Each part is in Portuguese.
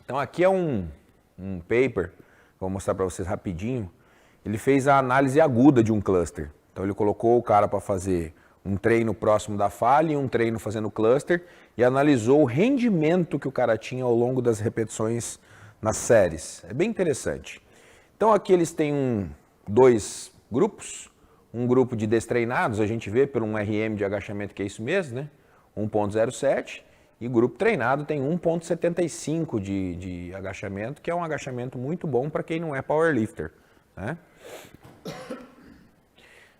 Então aqui é um paper, vou mostrar para vocês rapidinho. Ele fez a análise aguda de um cluster. Então ele colocou o cara para fazer um treino próximo da falha e um treino fazendo cluster e analisou o rendimento que o cara tinha ao longo das repetições nas séries. É bem interessante. Então aqui eles têm dois grupos. Um grupo de destreinados, a gente vê por um RM de agachamento que é isso mesmo, né? 1.07. E o grupo treinado tem 1.75 de agachamento, que é um agachamento muito bom para quem não é powerlifter, né?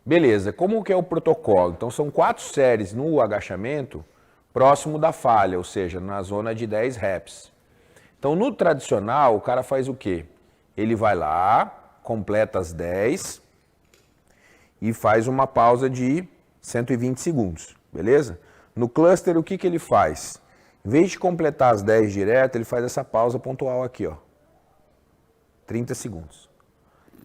Beleza, como que é o protocolo? Então são 4 séries no agachamento próximo da falha, ou seja, na zona de 10 reps. Então no tradicional, o cara faz o quê? Ele vai lá, completa as 10 e faz uma pausa de 120 segundos, beleza? No cluster, o que ele faz? Em vez de completar as 10 direto, ele faz essa pausa pontual aqui, ó. 30 segundos.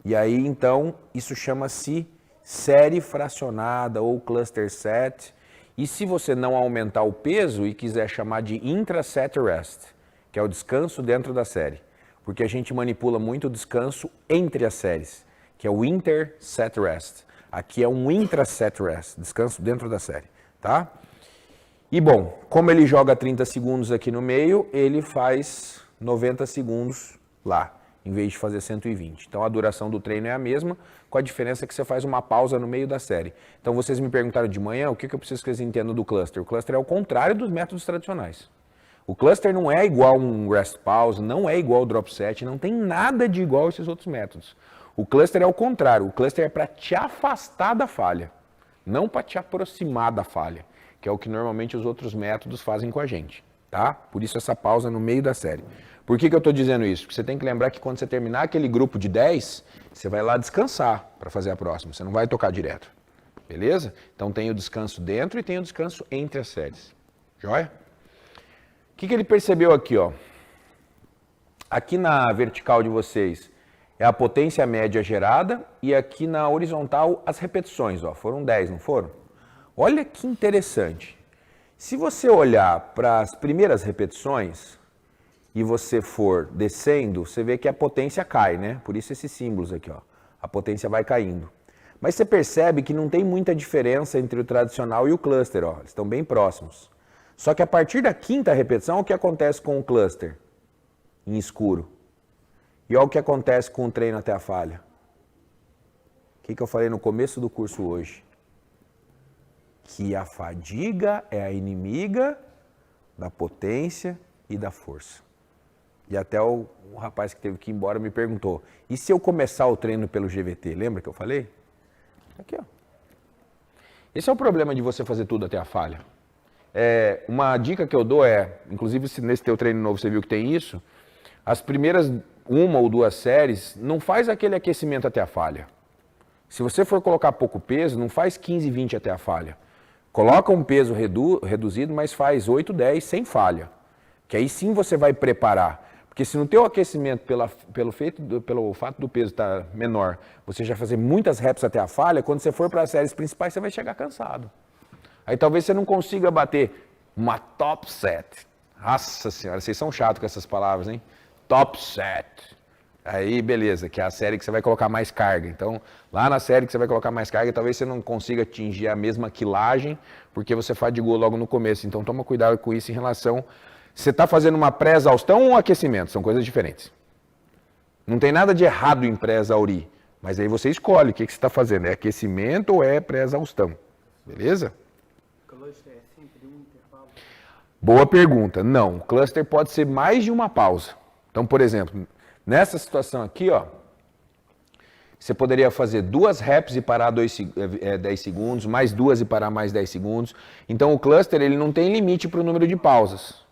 E aí, então, isso chama-se série fracionada ou cluster set. E se você não aumentar o peso e quiser chamar de intra-set rest, que é o descanso dentro da série, porque a gente manipula muito o descanso entre as séries, que é o inter-set rest. Aqui é um intra-set rest, descanso dentro da série, tá? E bom, como ele joga 30 segundos aqui no meio, ele faz 90 segundos lá, em vez de fazer 120. Então a duração do treino é a mesma, com a diferença que você faz uma pausa no meio da série. Então vocês me perguntaram de manhã o que eu preciso que vocês entendam do cluster. O cluster é o contrário dos métodos tradicionais. O cluster não é igual um rest pause, não é igual ao drop set, não tem nada de igual a esses outros métodos. O cluster é o contrário, o cluster é para te afastar da falha, não para te aproximar da falha, que é o que normalmente os outros métodos fazem com a gente, tá? Por isso essa pausa no meio da série. Por que eu estou dizendo isso? Porque você tem que lembrar que quando você terminar aquele grupo de 10, você vai lá descansar para fazer a próxima, você não vai tocar direto, beleza? Então tem o descanso dentro e tem o descanso entre as séries, joia? O que ele percebeu aqui, ó? Aqui na vertical de vocês é a potência média gerada e aqui na horizontal as repetições, ó, foram 10, não foram? Olha que interessante. Se você olhar para as primeiras repetições e você for descendo, você vê que a potência cai, né? Por isso esses símbolos aqui, ó. A potência vai caindo. Mas você percebe que não tem muita diferença entre o tradicional e o cluster, ó. Eles estão bem próximos. Só que a partir da 5ª repetição, o que acontece com o cluster? Em escuro. E olha o que acontece com o treino até a falha. O que eu falei no começo do curso hoje? Que a fadiga é a inimiga da potência e da força. E até o rapaz que teve que ir embora me perguntou, e se eu começar o treino pelo GVT? Lembra que eu falei? Aqui, ó. Esse é o problema de você fazer tudo até a falha. Uma dica que eu dou inclusive se nesse teu treino novo você viu que tem isso, as primeiras 1 ou 2 séries, não faz aquele aquecimento até a falha. Se você for colocar pouco peso, não faz 15, 20 até a falha. Coloca um peso reduzido, mas faz 8, 10 sem falha. Que aí sim você vai preparar. Porque se no teu aquecimento, pelo fato do peso estar menor, você já fazer muitas reps até a falha, quando você for para as séries principais, você vai chegar cansado. Aí talvez você não consiga bater uma top set. Nossa senhora, vocês são chatos com essas palavras, hein? Top set. Aí, beleza, que é a série que você vai colocar mais carga. Então, lá na série que você vai colocar mais carga, talvez você não consiga atingir a mesma quilagem, porque você fadigou logo no começo. Então, toma cuidado com isso em relação... Você está fazendo uma pré-exaustão ou um aquecimento? São coisas diferentes. Não tem nada de errado em pré-exaurir, mas aí você escolhe o que você está fazendo. É aquecimento ou é pré-exaustão? Beleza? Cluster é sempre um intervalo? Boa pergunta. Não, o cluster pode ser mais de uma pausa. Então, por exemplo, nessa situação aqui, ó, você poderia fazer 2 reps e parar 10 segundos, mais 2 e parar mais 10 segundos. Então, o cluster ele não tem limite para o número de pausas.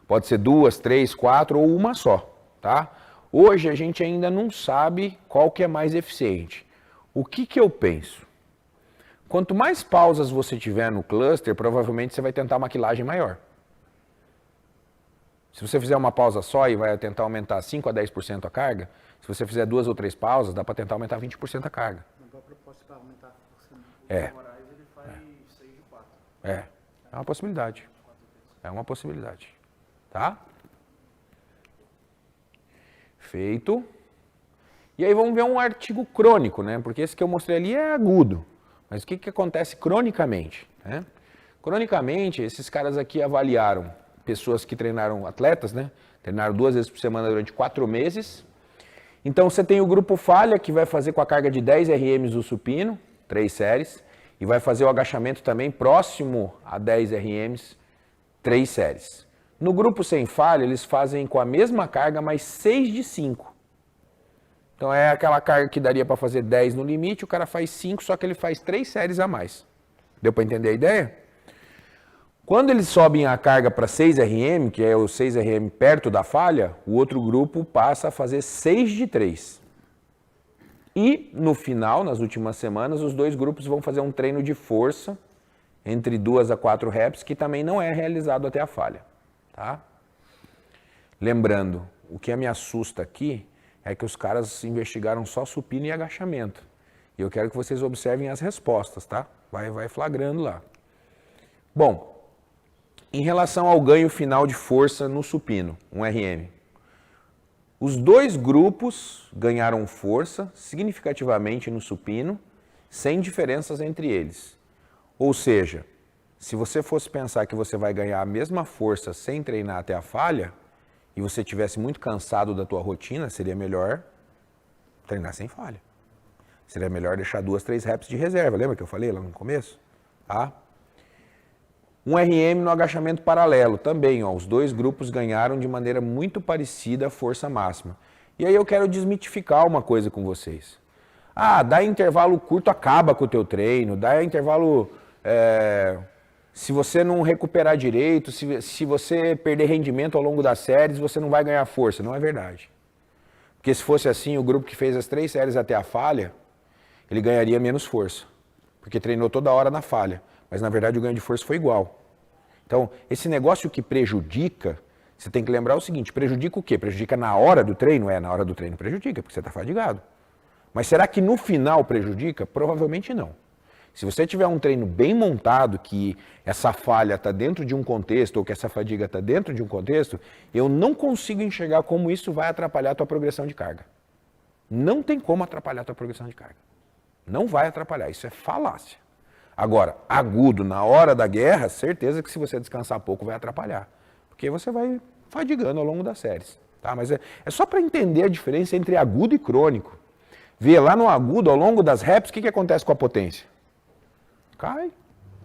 Pode ser 2, 3, 4 ou uma só, tá? Hoje a gente ainda não sabe qual que é mais eficiente. O que eu penso? Quanto mais pausas você tiver no cluster, provavelmente você vai tentar uma quilagem maior. Se você fizer uma pausa só e vai tentar aumentar 5 a 10% a carga, se você fizer 2 ou 3 pausas, dá para tentar aumentar 20% a carga. Na própria proposta para aumentar a força. É. O Moraes ele faz 6 de 4. É uma possibilidade. É uma possibilidade. Tá? Feito. E aí vamos ver um artigo crônico, né? Porque esse que eu mostrei ali é agudo. Mas o que acontece cronicamente, né? Cronicamente, esses caras aqui avaliaram pessoas que treinaram, atletas, né? Treinaram 2 vezes por semana durante 4 meses. Então você tem o grupo falha, que vai fazer com a carga de 10 RMs o supino, 3 séries. E vai fazer o agachamento também próximo a 10 RMs, 3 séries. No grupo sem falha, eles fazem com a mesma carga, mas 6 de 5. Então é aquela carga que daria para fazer 10 no limite, o cara faz 5, só que ele faz 3 séries a mais. Deu para entender a ideia? Quando eles sobem a carga para 6 RM, que é o 6 RM perto da falha, o outro grupo passa a fazer 6 de 3. E no final, nas últimas semanas, os 2 grupos vão fazer um treino de força entre 2 a 4 reps, que também não é realizado até a falha. Tá? Lembrando, o que me assusta aqui é que os caras investigaram só supino e agachamento. E eu quero que vocês observem as respostas, tá? Vai flagrando lá. Bom, em relação ao ganho final de força no supino, 1 RM. Os 2 grupos ganharam força significativamente no supino, sem diferenças entre eles. Ou seja, se você fosse pensar que você vai ganhar a mesma força sem treinar até a falha, e você estivesse muito cansado da tua rotina, seria melhor treinar sem falha. Seria melhor deixar 2, 3 reps de reserva. Lembra que eu falei lá no começo? Tá? 1 RM no agachamento paralelo também, ó, os 2 grupos ganharam de maneira muito parecida a força máxima. E aí eu quero desmitificar uma coisa com vocês. Ah, dá intervalo curto, acaba com o teu treino, dá intervalo... se você não recuperar direito, se você perder rendimento ao longo das séries, você não vai ganhar força. Não é verdade. Porque se fosse assim, o grupo que fez as 3 séries até a falha, ele ganharia menos força. Porque treinou toda hora na falha. Mas, na verdade, o ganho de força foi igual. Então, esse negócio que prejudica, você tem que lembrar o seguinte, prejudica o quê? Prejudica na hora do treino? Na hora do treino prejudica, porque você está fadigado. Mas será que no final prejudica? Provavelmente não. Se você tiver um treino bem montado, que essa falha está dentro de um contexto, ou que essa fadiga está dentro de um contexto, eu não consigo enxergar como isso vai atrapalhar a tua progressão de carga. Não tem como atrapalhar a tua progressão de carga. Não vai atrapalhar, isso é falácia. Agora, agudo na hora da guerra, certeza que se você descansar pouco vai atrapalhar. Porque você vai fadigando ao longo das séries. Tá? Mas é só para entender a diferença entre agudo e crônico. Vê lá no agudo, ao longo das reps, o que acontece com a potência? Cai.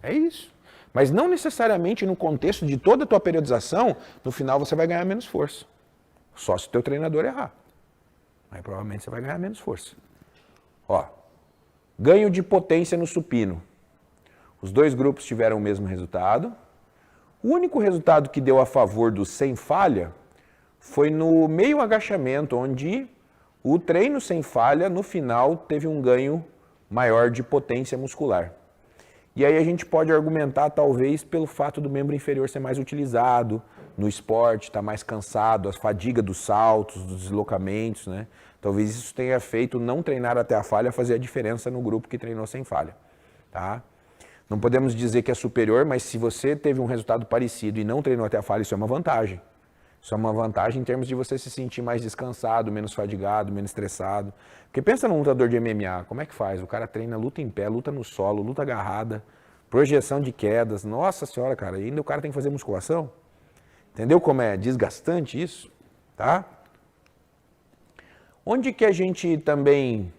É isso. Mas não necessariamente no contexto de toda a tua periodização, no final você vai ganhar menos força. Só se o teu treinador errar. Aí provavelmente você vai ganhar menos força. Ó, ganho de potência no supino. Os 2 grupos tiveram o mesmo resultado. O único resultado que deu a favor do sem falha foi no meio agachamento, onde o treino sem falha, no final, teve um ganho maior de potência muscular. E aí a gente pode argumentar, talvez, pelo fato do membro inferior ser mais utilizado no esporte, estar mais cansado, a fadiga dos saltos, dos deslocamentos, né? Talvez isso tenha feito não treinar até a falha fazer a diferença no grupo que treinou sem falha, tá? Não podemos dizer que é superior, mas se você teve um resultado parecido e não treinou até a falha, isso é uma vantagem. Isso é uma vantagem em termos de você se sentir mais descansado, menos fadigado, menos estressado. Porque pensa num lutador de MMA, como é que faz? O cara treina luta em pé, luta no solo, luta agarrada, projeção de quedas. Nossa senhora, cara, e ainda o cara tem que fazer musculação? Entendeu como é desgastante isso? Tá? Onde que a gente também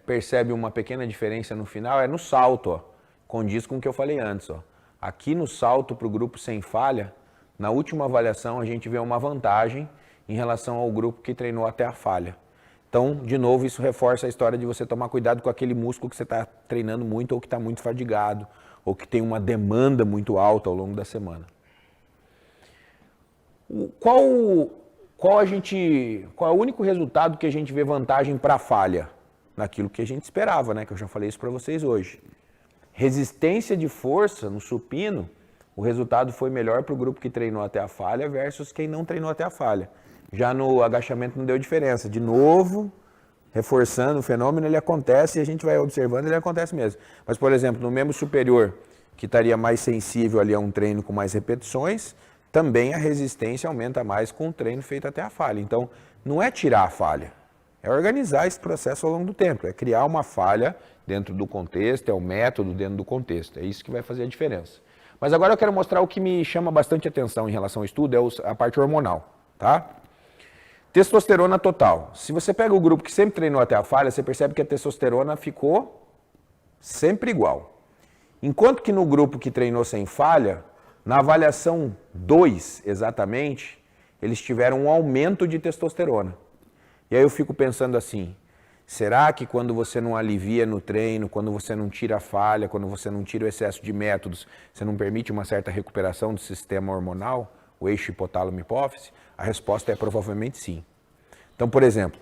percebe uma pequena diferença no final? É no salto, ó. Condiz com o que eu falei antes, ó. Aqui no salto para o grupo sem falha, na última avaliação a gente vê uma vantagem em relação ao grupo que treinou até a falha. Então, de novo, isso reforça a história de você tomar cuidado com aquele músculo que você está treinando muito ou que está muito fadigado, ou que tem uma demanda muito alta ao longo da semana. Qual é o único resultado que a gente vê vantagem para a falha? Naquilo que a gente esperava, né? Que eu já falei isso para vocês hoje. Resistência de força no supino, o resultado foi melhor para o grupo que treinou até a falha versus quem não treinou até a falha. Já no agachamento não deu diferença. De novo, reforçando o fenômeno, ele acontece e a gente vai observando, ele acontece mesmo. Mas, por exemplo, no membro superior, que estaria mais sensível ali a um treino com mais repetições, também a resistência aumenta mais com o treino feito até a falha. Então, não é tirar a falha, é organizar esse processo ao longo do tempo, é criar uma falha dentro do contexto, é o método dentro do contexto, é isso que vai fazer a diferença. Mas agora eu quero mostrar o que me chama bastante atenção em relação ao estudo, é a parte hormonal, tá? Testosterona total. Se você pega o grupo que sempre treinou até a falha, você percebe que a testosterona ficou sempre igual. Enquanto que no grupo que treinou sem falha, na avaliação 2 exatamente, eles tiveram um aumento de testosterona. E aí eu fico pensando assim, será que quando você não alivia no treino, quando você não tira a falha, quando você não tira o excesso de métodos, você não permite uma certa recuperação do sistema hormonal, o eixo hipotálamo-hipófise? A resposta é provavelmente sim. Então, por exemplo,